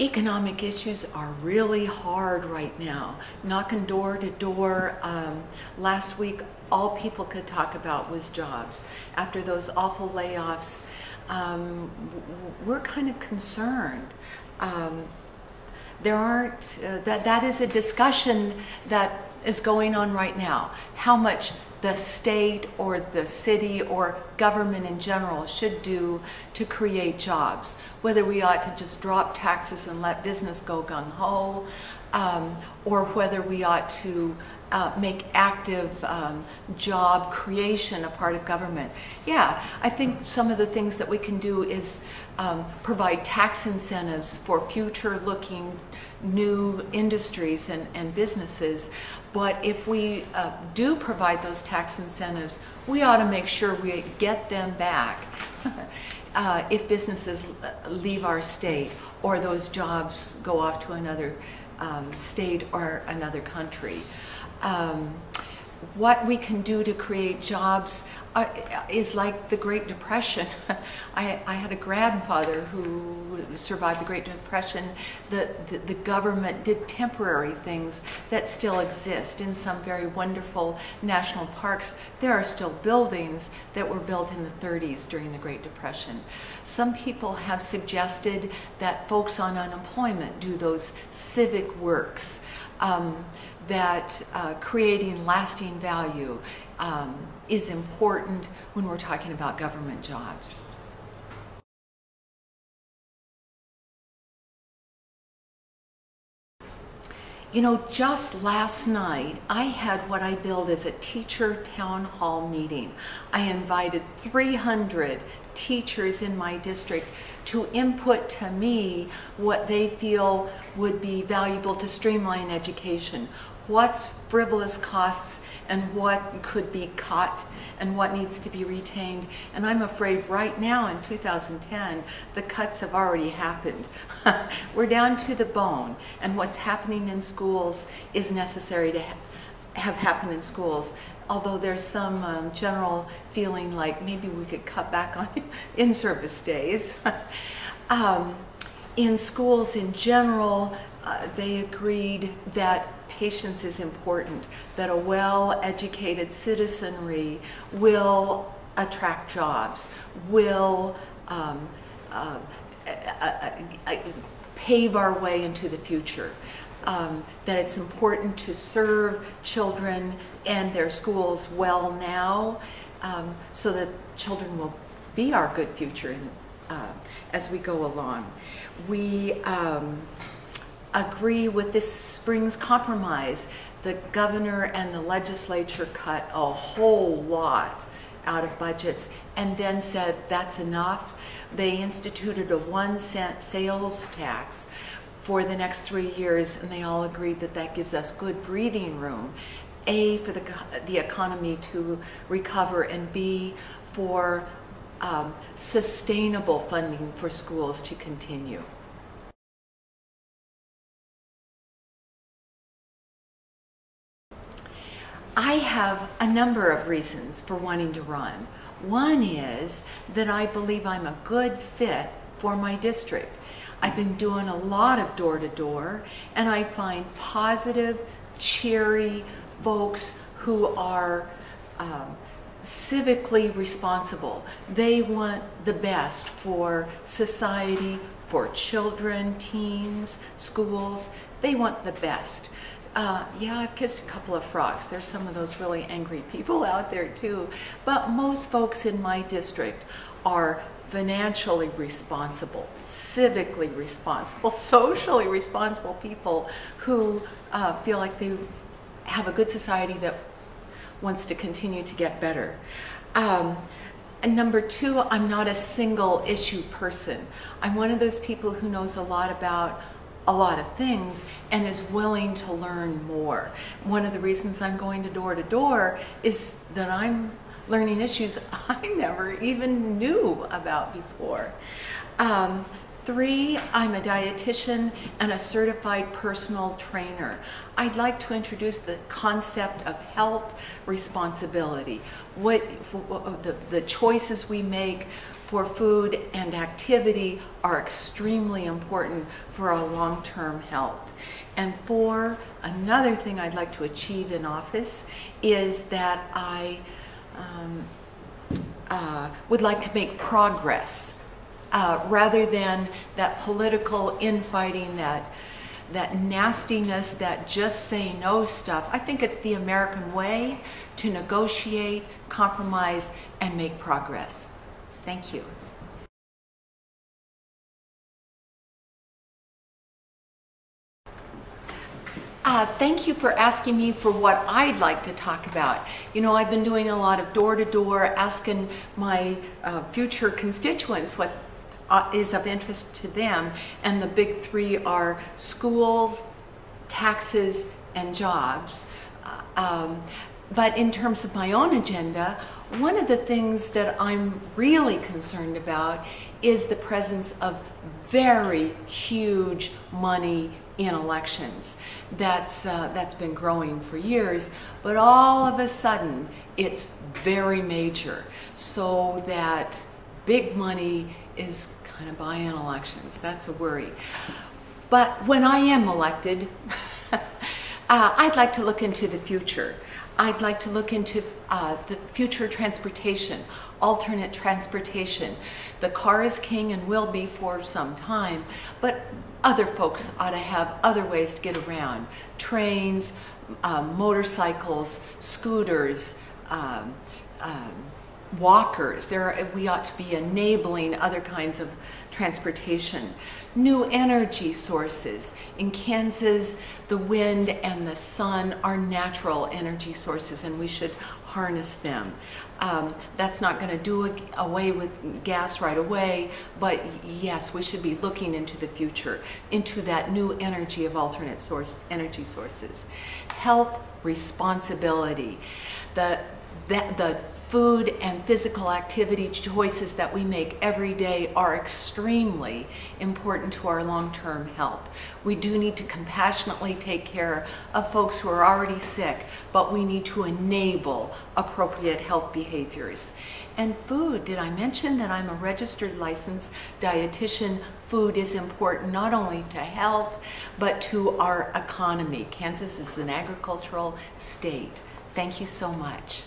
Economic issues are really hard right now. Knocking door to door. Last week, all people could talk about was jobs. After those awful layoffs, we're kind of concerned. There aren't, that is a discussion that is going on right now. How much the state or the city or government in general should do to create jobs. Whether we ought to just drop taxes and let business go gung-ho, or whether we ought to make active job creation a part of government. Yeah, I think some of the things that we can do is provide tax incentives for future-looking new industries and businesses. But if we do provide those tax incentives, we ought to make sure we get them back if businesses leave our state or those jobs go off to another state or another country. What we can do to create jobs is like the Great Depression. I had a grandfather who survived the Great Depression. The government did temporary things that still exist in some very wonderful national parks. There are still buildings that were built in the 30s during the Great Depression. Some people have suggested that folks on unemployment do those civic works. That creating lasting value is important when we're talking about government jobs. You know, just last night, I had what I billed as a teacher town hall meeting. I invited 300 teachers in my district to input to me what they feel would be valuable to streamline education. What's frivolous costs and what could be cut and what needs to be retained. And I'm afraid right now in 2010, the cuts have already happened. We're down to the bone, and what's happening in schools is necessary to have happen in schools. Although there's some general feeling like maybe we could cut back on in-service days. In schools in general, they agreed that patience is important, that a well-educated citizenry will attract jobs, will pave our way into the future, that it's important to serve children and their schools well now, so that children will be our good future as we go along. We agree with this spring's compromise. The governor and the legislature cut a whole lot out of budgets and then said that's enough. They instituted a 1-cent sales tax for the next 3 years, and they all agreed that that gives us good breathing room, A, for the economy to recover, and B, for sustainable funding for schools to continue. I have a number of reasons for wanting to run. One is that I believe I'm a good fit for my district. I've been doing a lot of door-to-door, and I find positive, cheery folks who are civically responsible. They want the best for society, for children, teens, schools. They want the best. Yeah, I've kissed a couple of frogs. There's some of those really angry people out there too. But most folks in my district are financially responsible, civically responsible, socially responsible people who feel like they have a good society that wants to continue to get better. And number two, I'm not a single issue person. I'm one of those people who knows a lot about a lot of things and is willing to learn more. One of the reasons I'm going to door is that I'm learning issues I never even knew about before. 3, I'm a dietitian and a certified personal trainer. I'd like to introduce the concept of health responsibility. The choices we make for food and activity are extremely important for our long-term health. And 4, another thing I'd like to achieve in office is that I would like to make progress rather than that political infighting, that nastiness, that just say no stuff. I think it's the American way to negotiate, compromise, and make progress. Thank you. Thank you for asking me for what I'd like to talk about. You know, I've been doing a lot of door-to-door, asking my future constituents what is of interest to them, and the big 3 are schools, taxes, and jobs. But in terms of my own agenda, one of the things that I'm really concerned about is the presence of very huge money in elections. That's been growing for years, but all of a sudden it's very major, so that big money is kind of buying elections. That's a worry. But when I am elected, I'd like to look into the future. I'd like to look into the future transportation, alternate transportation. The car is king and will be for some time, but other folks ought to have other ways to get around. Trains, motorcycles, scooters, walkers. We ought to be enabling other kinds of transportation. New energy sources. In Kansas, the wind and the sun are natural energy sources, and we should harness them. That's not going to do away with gas right away, but yes, we should be looking into the future, into that new energy of alternate energy sources. Health responsibility. The food and physical activity choices that we make every day are extremely important to our long-term health. We do need to compassionately take care of folks who are already sick, but we need to enable appropriate health behaviors. And food, did I mention that I'm a registered licensed dietitian? Food is important not only to health, but to our economy. Kansas is an agricultural state. Thank you so much.